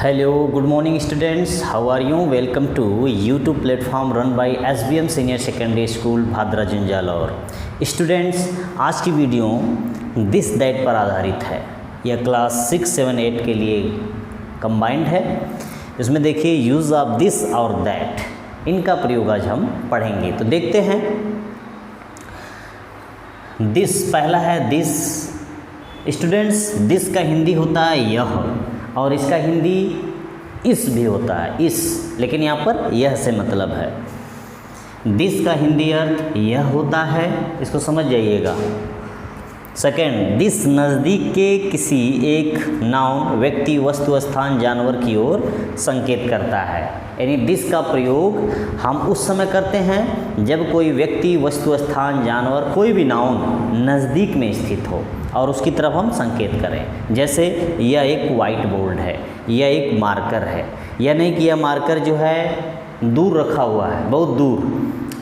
Hello, good morning students. How are you? Welcome to YouTube platform run by SBM Senior Secondary School Bhadra जंजालौर। Students, आज की video this that पर आधारित है। यह क्लास 6, 7, 8 के लिए कंबाइंड है। इसमें देखिए यूज़ ऑफ दिस और दैट, इनका प्रयोग आज हम पढ़ेंगे। तो देखते हैं। दिस पहला है दिस। स्टूडेंट्स, दिस का हिंदी होता है यह, और इसका हिंदी इस भी होता है, इस, लेकिन यहाँ पर यह से मतलब है। दिस का हिंदी अर्थ यह होता है, इसको समझ जाइएगा। सेकेंड, दिस नज़दीक के किसी एक नाउन, व्यक्ति, वस्तु, स्थान, जानवर की ओर संकेत करता है। यानी दिस का प्रयोग हम उस समय करते हैं जब कोई व्यक्ति, वस्तु, स्थान, जानवर, कोई भी नाउन नज़दीक में स्थित हो और उसकी तरफ हम संकेत करें। जैसे यह एक वाइट बोर्ड है, यह एक मार्कर है। यह नहीं कि यह मार्कर जो है दूर रखा हुआ है, बहुत दूर,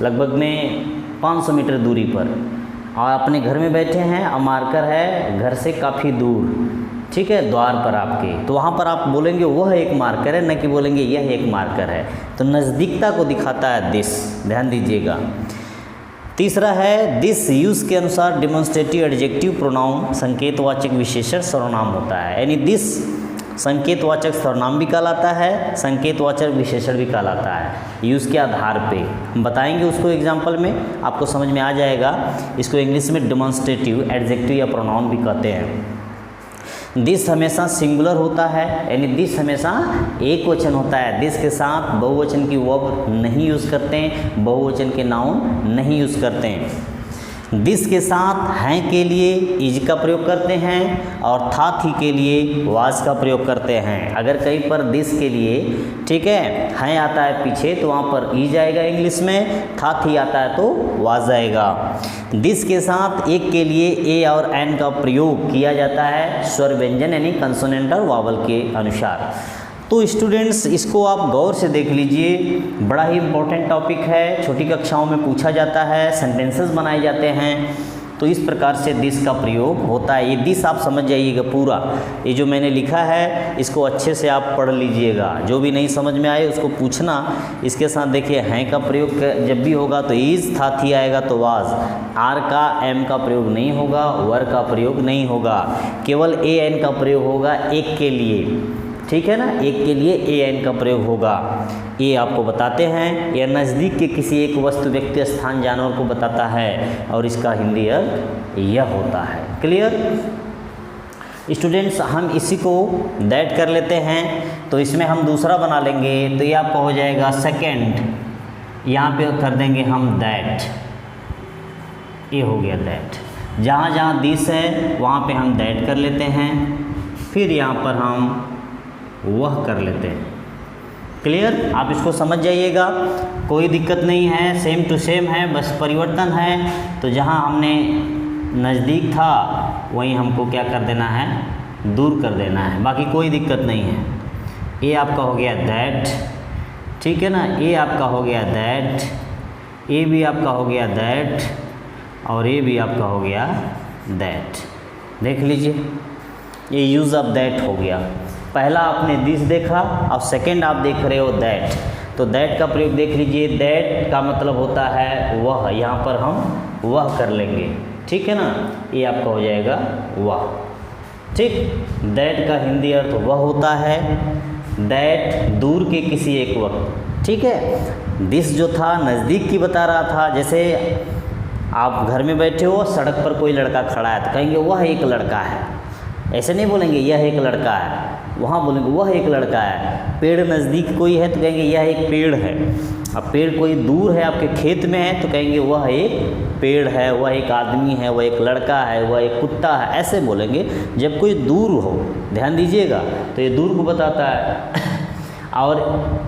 लगभग में 500 मीटर दूरी पर, और अपने घर में बैठे हैं और मार्कर है घर से काफ़ी दूर, ठीक है, द्वार पर आपके, तो वहाँ पर आप बोलेंगे वह एक मार्कर है, न कि बोलेंगे यह एक मार्कर है। तो नज़दीकता को दिखाता है दिस, ध्यान दीजिएगा। तीसरा है दिस यूज़ के अनुसार डिमॉन्स्ट्रेटिव एडजेक्टिव प्रोनाउन, संकेतवाचक विशेषण सर्वनाम होता है। यानी दिस संकेतवाचक सर्वनाम भी कहलाता है, संकेतवाचक विशेषण भी कहलाता है। यूज़ के आधार पे हम बताएंगे उसको एग्जाम्पल में, आपको समझ में आ जाएगा। इसको इंग्लिश में डिमॉन्स्ट्रेटिव एडजेक्टिव या प्रोनाउन भी कहते हैं। दिस हमेशा सिंगुलर होता है, यानी दिस हमेशा एक वचन होता है। दिस के साथ बहुवचन की वर्ब नहीं यूज़ करते हैं, बहुवचन के नाउन नहीं यूज़ करते हैं। दिस के साथ हैं के लिए इज का प्रयोग करते हैं, और था थी के लिए वाज का प्रयोग करते हैं। अगर कहीं पर दिस के लिए, ठीक है, हैं आता है पीछे तो वहाँ पर इज आएगा इंग्लिश में, था थी आता है तो वाज आएगा। दिस के साथ एक के लिए ए और एन का प्रयोग किया जाता है स्वर व्यंजन यानी कंसोनेंट और वावल के अनुसार। तो स्टूडेंट्स, इसको आप गौर से देख लीजिए, बड़ा ही इम्पोर्टेंट टॉपिक है, छोटी कक्षाओं में पूछा जाता है, सेंटेंसेस बनाए जाते हैं। तो इस प्रकार से दिस का प्रयोग होता है। ये दिस आप समझ जाइएगा पूरा, ये जो मैंने लिखा है इसको अच्छे से आप पढ़ लीजिएगा। जो भी नहीं समझ में आए उसको पूछना। इसके साथ देखिए हैं का प्रयोग जब भी होगा तो इज, था थी आएगा तो वाज, आर का एम का प्रयोग नहीं होगा, वर का प्रयोग नहीं होगा, केवल ए एन का प्रयोग होगा एक के लिए, ठीक है ना, एक के लिए ए एन का प्रयोग होगा। ये आपको बताते हैं, यह नज़दीक के किसी एक वस्तु, व्यक्ति, स्थान, जानवर को बताता है, और इसका हिंदी अर्थ यह होता है। क्लियर स्टूडेंट्स, हम इसी को दैट कर लेते हैं। तो इसमें हम दूसरा बना लेंगे, तो ये आपका हो जाएगा सेकेंड, यहाँ पे कर देंगे हम दैट, ये हो गया दैट। जहाँ जहाँ दिस है वहाँ पे हम दैट कर लेते हैं, फिर यहाँ पर हम वह कर लेते हैं। क्लियर, आप इसको समझ जाइएगा, कोई दिक्कत नहीं है, सेम टू सेम है, बस परिवर्तन है। तो जहाँ हमने नज़दीक था वहीं हमको क्या कर देना है, दूर कर देना है, बाकी कोई दिक्कत नहीं है। ये आपका हो गया दैट, ठीक है ना, ये आपका हो गया दैट, ये भी आपका हो गया दैट, और ये भी आपका हो गया दैट। देख लीजिए, ये यूज़ ऑफ दैट हो गया। पहला आपने दिस देखा, अब सेकंड आप देख रहे हो दैट। तो दैट का प्रयोग देख लीजिए, दैट का मतलब होता है वह, यहाँ पर हम वह कर लेंगे, ठीक है ना, ये आपका हो जाएगा वह, ठीक। दैट का हिंदी अर्थ वह होता है, दैट दूर के किसी एक वक्त, ठीक है। दिस जो था नज़दीक की बता रहा था। जैसे आप घर में बैठे हो, सड़क पर कोई लड़का खड़ा है तो कहेंगे वह एक लड़का है, ऐसे नहीं बोलेंगे यह एक लड़का है, वहाँ बोलेंगे वह एक लड़का है। पेड़ नज़दीक कोई है तो कहेंगे यह एक पेड़ है। अब पेड़ कोई दूर है, आपके खेत में है, तो कहेंगे वह एक पेड़ है, वह एक आदमी है, वह एक लड़का है, वह एक कुत्ता है, ऐसे बोलेंगे जब कोई दूर हो। ध्यान दीजिएगा, तो ये दूर को बताता है। और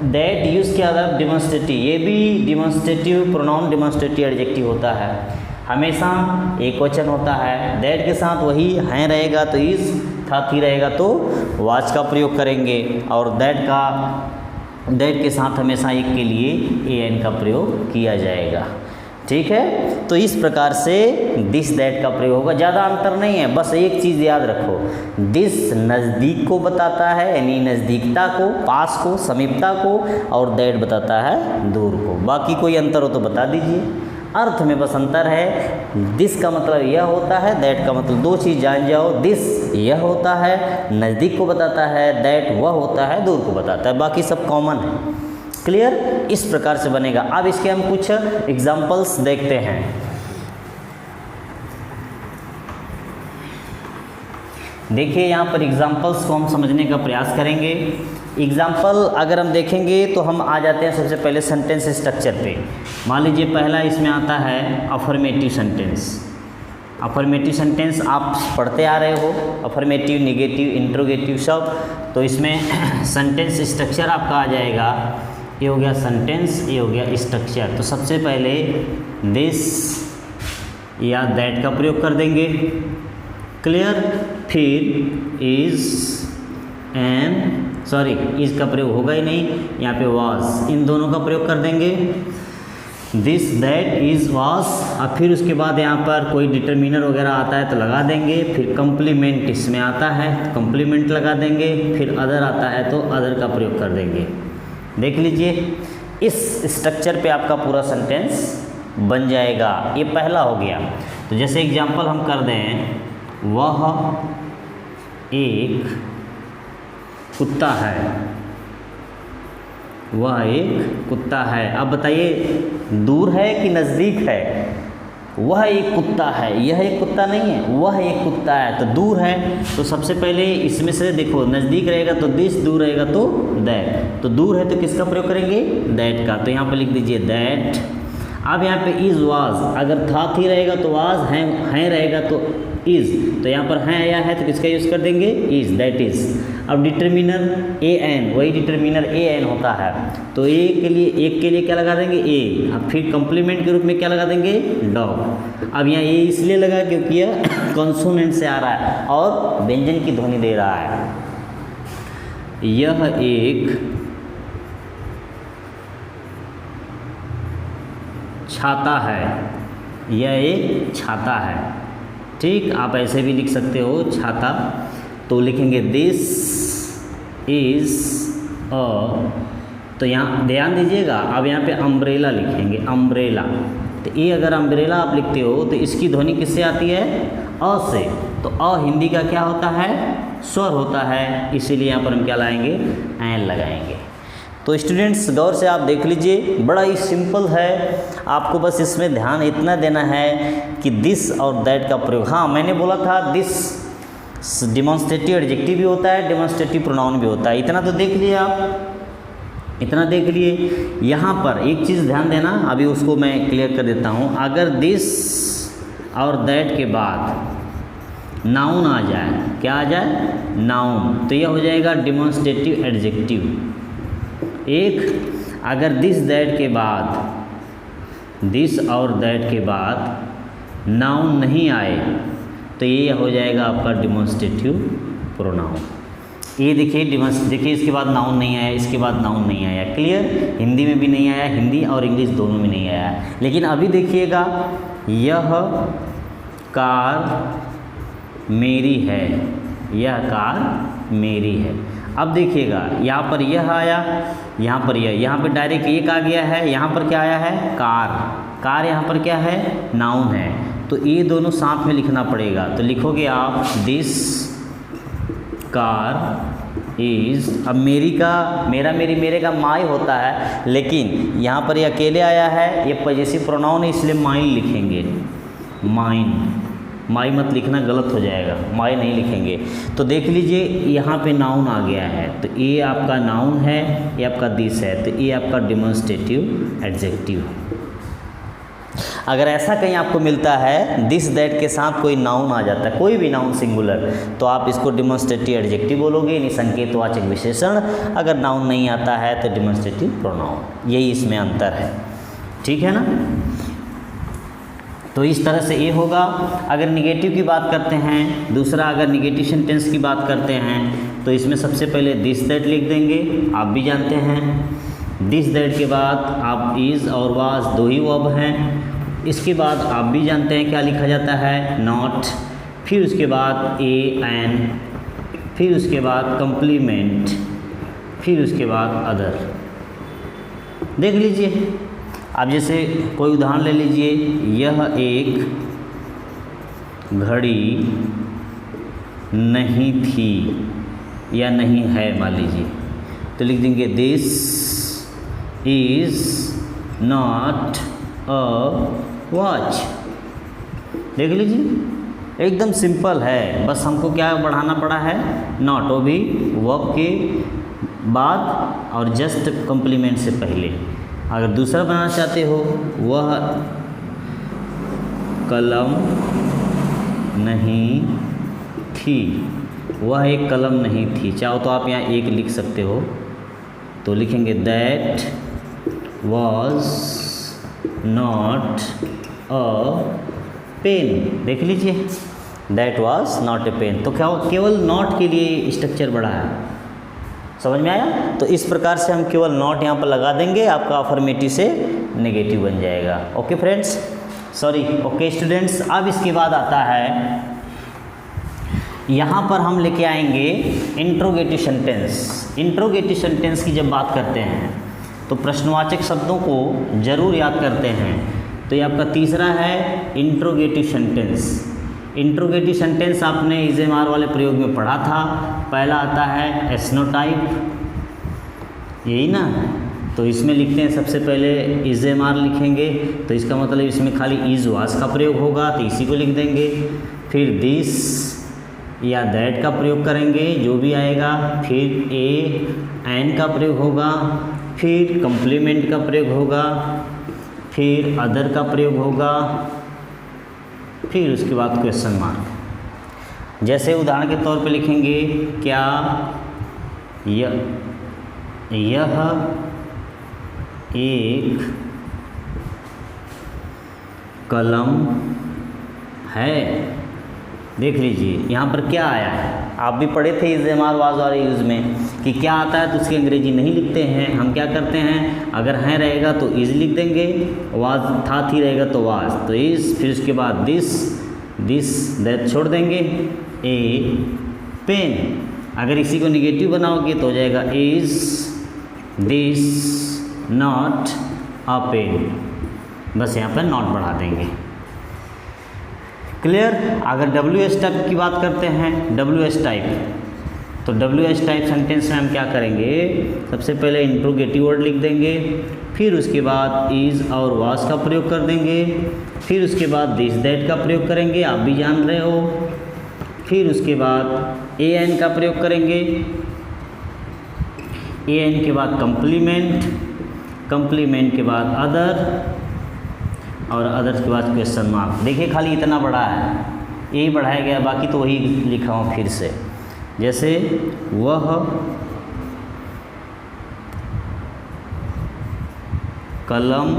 दैट यूज़ के आधार डिमॉन्स्ट्रेटिव, ये भी डिमॉन्स्ट्रेटिव प्रोनाउन, डिमॉन्स्ट्रेटिव एडजेक्टिव होता है, हमेशा एक वचन होता है। दैट के साथ वही हैं रहेगा तो इज, था थी रहेगा तो वाज का प्रयोग करेंगे, और दैट के साथ हमेशा एक के लिए ए एन का प्रयोग किया जाएगा, ठीक है। तो इस प्रकार से दिस दैट का प्रयोग होगा, ज़्यादा अंतर नहीं है, बस एक चीज़ याद रखो, दिस नज़दीक को बताता है, यानी नज़दीकता को, पास को, समीपता को, और दैट बताता है दूर को। बाकी कोई अंतर हो तो बता दीजिए। अर्थ में बस अंतर है, दिस का मतलब यह होता है, दैट का मतलब, दो चीज़ जान जाओ, दिस यह होता है, नज़दीक को बताता है, दैट वह होता है, दूर को बताता है, बाकी सब कॉमन है। क्लियर? इस प्रकार से बनेगा। अब इसके हम कुछ एग्जाम्पल्स देखते हैं। देखिए यहाँ पर एग्जाम्पल्स को हम समझने का प्रयास करेंगे। एग्जाम्पल अगर हम देखेंगे तो हम आ जाते हैं सबसे पहले सेंटेंस स्ट्रक्चर पे। मान लीजिए पहला इसमें आता है अफर्मेटिव सेंटेंस। अफर्मेटिव सेंटेंस आप पढ़ते आ रहे हो, अफर्मेटिव, निगेटिव, इंट्रोगेटिव सब। तो इसमें सेंटेंस स्ट्रक्चर आपका आ जाएगा, ये हो गया सेंटेंस, ये हो गया स्ट्रक्चर। तो सबसे पहले दिस या दैट का प्रयोग कर देंगे। क्लियर? फिर इज़, एन, सॉरी इज़ का प्रयोग होगा ही नहीं, यहाँ पे वाज, इन दोनों का प्रयोग कर देंगे। This that is was. अब फिर उसके बाद यहाँ पर कोई डिटर्मिनर वगैरह आता है तो लगा देंगे। फिर कंप्लीमेंट इसमें आता है तो कंप्लीमेंट लगा देंगे। फिर अदर आता है तो अदर का प्रयोग कर देंगे। देख लीजिए, इस स्ट्रक्चर पे आपका पूरा सेंटेंस बन जाएगा। ये पहला हो गया। तो जैसे एग्जांपल हम कर दें, वह एक कुत्ता है, वह एक कुत्ता है। अब बताइए दूर है कि नज़दीक है? वह एक कुत्ता है, यह एक कुत्ता नहीं है, वह एक कुत्ता है, तो दूर है। तो सबसे पहले इसमें से देखो, नज़दीक रहेगा तो दिस, दूर रहेगा तो दैट। तो दूर है तो किसका प्रयोग करेंगे? दैट का। तो यहाँ पर लिख दीजिए दैट। अब यहाँ पे इज़ वाज, अगर था थी रहेगा तो वाज, हैं रहेगा तो इज़। तो यहाँ पर हैं आया है तो किसका यूज़ कर देंगे? Is, that is. अब डिटर्मिनर ए एन, वही डिटर्मिनर ए एन होता है, तो ए के लिए, एक के लिए क्या लगा देंगे? ए। अब फिर कंप्लीमेंट के रूप में क्या लगा देंगे? डॉग। अब यहाँ ए इसलिए लगा क्योंकि यह कॉन्सोनेंट से आ रहा है और व्यंजन की ध्वनि दे रहा है। यह एक छाता है, यह एक छाता है। ठीक, आप ऐसे भी लिख सकते हो छाता। तो लिखेंगे दिस इज़ अ, तो यहाँ ध्यान दीजिएगा, अब यहाँ पे अम्ब्रेला लिखेंगे, अम्ब्रेला। तो ये अगर अम्ब्रेला आप लिखते हो तो इसकी ध्वनि किससे आती है? अ से। तो अ हिंदी का क्या होता है? स्वर होता है, इसीलिए यहाँ पर हम क्या लाएंगे? एन लगाएंगे। तो स्टूडेंट्स गौर से आप देख लीजिए, बड़ा ही सिंपल है। आपको बस इसमें ध्यान इतना देना है कि दिस और दैट का प्रयोग। हाँ, मैंने बोला था दिस डिमॉन्स्ट्रेटिव एडजेक्टिव भी होता है, डिमॉन्स्ट्रेटिव प्रोनाउन भी होता है। इतना तो देख लिए आप, इतना देख लिए। यहाँ पर एक चीज़ ध्यान देना, अभी उसको मैं क्लियर कर देता हूँ। अगर दिस और दैट के बाद नाउन आ जाए, क्या आ जाए? नाउन, तो यह हो जाएगा डिमॉन्स्ट्रेटिव एडजेक्टिव। एक, अगर दिस दैट के बाद, दिस और दैट के बाद नाउन नहीं आए तो ये हो जाएगा आपका डिमॉन्स्ट्रेटिव प्रोनाउन। ये देखिए देखिए, इसके बाद नाउन नहीं आया, इसके बाद नाउन नहीं आया। क्लियर? हिंदी में भी नहीं आया, हिंदी और इंग्लिश दोनों में नहीं आया। लेकिन अभी देखिएगा, यह कार मेरी है, यह कार मेरी है। अब देखिएगा, यहाँ पर यह आया, यहाँ पर यह, यहाँ पर डायरेक्ट एक आ गया है, यहाँ पर क्या आया है? कार। कार यहाँ पर क्या है? नाउन है। तो ये दोनों साथ में लिखना पड़ेगा। तो लिखोगे आप दिस कार इज़, अब मेरी का, मेरा, मेरी, मेरे का माई होता है, लेकिन यहाँ पर ये अकेले आया है, ये पॉजेसिव प्रोनाउन है, इसलिए माइन लिखेंगे। माइन, माई मत लिखना, गलत हो जाएगा, माई नहीं लिखेंगे। तो देख लीजिए, यहाँ पे नाउन आ गया है, तो ये आपका नाउन है, ये आपका दिस है, तो ये आपका डिमॉन्स्ट्रेटिव एडजेक्टिव। अगर ऐसा कहीं आपको मिलता है दिस दैट के साथ कोई नाउन आ जाता है, कोई भी नाउन सिंगुलर, तो आप इसको डिमॉन्स्ट्रेटिव एडजेक्टिव बोलोगे, यानी संकेतवाचक विशेषण। अगर नाउन नहीं आता है तो डिमॉन्स्ट्रेटिव प्रोनाउन। यही इसमें अंतर है, ठीक है ना? तो इस तरह से ये होगा। अगर निगेटिव की बात करते हैं, दूसरा अगर निगेटिव सेंटेंस की बात करते हैं, तो इसमें सबसे पहले दिस दैट लिख देंगे, आप भी जानते हैं। दिस दैट के बाद आप इज़ और वाज दो ही वर्ब हैं, इसके बाद आप भी जानते हैं क्या लिखा जाता है, नॉट, फिर उसके बाद ए एन, फिर उसके बाद कम्प्लीमेंट, फिर उसके बाद अदर। देख लीजिए, अब जैसे कोई उदाहरण ले लीजिए, यह एक घड़ी नहीं थी या नहीं है, मान लीजिए, तो लिख देंगे this is not a watch. देख लीजिए, एकदम सिंपल है, बस हमको क्या बढ़ाना पड़ा है, नॉट, वो भी वर्ब के बाद और जस्ट कॉम्प्लीमेंट से पहले। अगर दूसरा बनाना चाहते हो, वह कलम नहीं थी, वह एक कलम नहीं थी, चाहो तो आप यहाँ एक लिख सकते हो, तो लिखेंगे that was not a pen. देख लीजिए, that was not a pen, तो क्या केवल नॉट के लिए स्ट्रक्चर बढ़ा है, समझ में आया। तो इस प्रकार से हम केवल नॉट यहाँ पर लगा देंगे, आपका अफर्मेटिव से नेगेटिव बन जाएगा। Okay friends, sorry, okay students. अब इसके बाद आता है, यहाँ पर हम लेके आएंगे इंट्रोगेटिव सेंटेंस। इंट्रोगेटिव सेंटेंस की जब बात करते हैं तो प्रश्नवाचक शब्दों को जरूर याद करते हैं। तो ये आपका तीसरा है इंट्रोगेटिव सेंटेंस। इंट्रोगेटिव सेंटेंस आपने इज़ेमार वाले प्रयोग में पढ़ा था। पहला आता है एस्नोटाइप, यही ना, तो इसमें लिखते हैं सबसे पहले इज़ेमार लिखेंगे, तो इसका मतलब इसमें खाली इज़ वाज का प्रयोग होगा, तो इसी को लिख देंगे। फिर दिस या दैट का प्रयोग करेंगे, जो भी आएगा। फिर ए एन का प्रयोग होगा, फिर कम्प्लीमेंट का प्रयोग होगा, फिर अदर का प्रयोग होगा, फिर उसके बाद क्वेश्चन मार्क। जैसे उदाहरण के तौर पे लिखेंगे, क्या यह एक कलम है। देख लीजिए, यहाँ पर क्या आया है, आप भी पढ़े थे इज़ेमार वाज वाले यूज़ में कि क्या आता है तो उसकी अंग्रेजी नहीं लिखते हैं। हम क्या करते हैं, अगर हैं रहेगा तो इज़ लिख देंगे, वाज था थी रहेगा तो वाज, तो इज़, फिर उसके बाद दिस दैट छोड़ देंगे, ए पेन। अगर इसी को निगेटिव बनाओगे तो हो जाएगा is this not a pen, बस यहाँ पर नॉट बढ़ा देंगे। क्लियर। अगर WH टाइप की बात करते हैं, WH टाइप, तो WH टाइप सेंटेंस में हम क्या करेंगे, सबसे पहले इंट्रोगेटिव वर्ड लिख देंगे, फिर उसके बाद इज़ और वाज का प्रयोग कर देंगे, फिर उसके बाद दिस दैट का प्रयोग करेंगे, आप भी जान रहे हो, फिर उसके बाद एन का प्रयोग करेंगे, एन के बाद कम्प्लीमेंट के बाद अदर, और अदर्स के बाद क्वेश्चन मार्क। देखिए खाली इतना बड़ा है, यही बढ़ाया गया, बाकी तो वही लिखा हूँ फिर से। जैसे वह कलम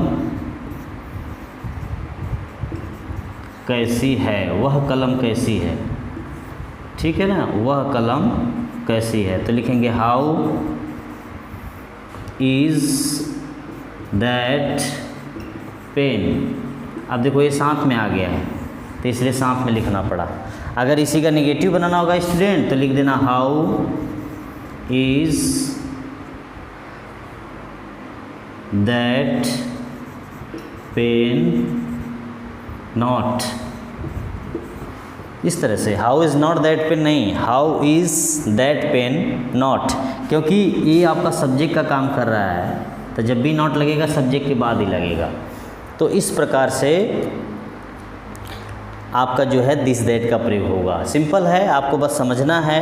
कैसी है, वह कलम कैसी है, ठीक है ना, वह कलम कैसी है, तो लिखेंगे हाउ इज़ दैट पेन। अब देखो ये साथ में आ गया है, तो इसलिए साथ में लिखना पड़ा। अगर इसी का नेगेटिव बनाना होगा स्टूडेंट, तो लिख देना how is that pen not, इस तरह से। How is not that pen नहीं, how is that pen not, क्योंकि ये आपका सब्जेक्ट का काम कर रहा है, तो जब भी नॉट लगेगा सब्जेक्ट के बाद ही लगेगा। तो इस प्रकार से आपका जो है दिस दैट का प्रयोग होगा। सिंपल है, आपको बस समझना है।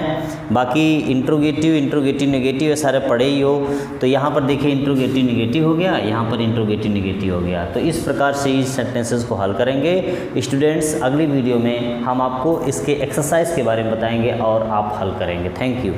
बाकी इंट्रोगेटिव नेगेटिव सारे पढ़े ही हो। तो यहाँ पर देखिए इंट्रोगेटिव नेगेटिव हो गया, यहाँ पर इंट्रोगेटिव नेगेटिव हो गया। तो इस प्रकार से इस सेंटेंसेस को हल करेंगे स्टूडेंट्स। अगली वीडियो में हम आपको इसके एक्सरसाइज के बारे में बताएंगे और आप हल करेंगे। Thank you.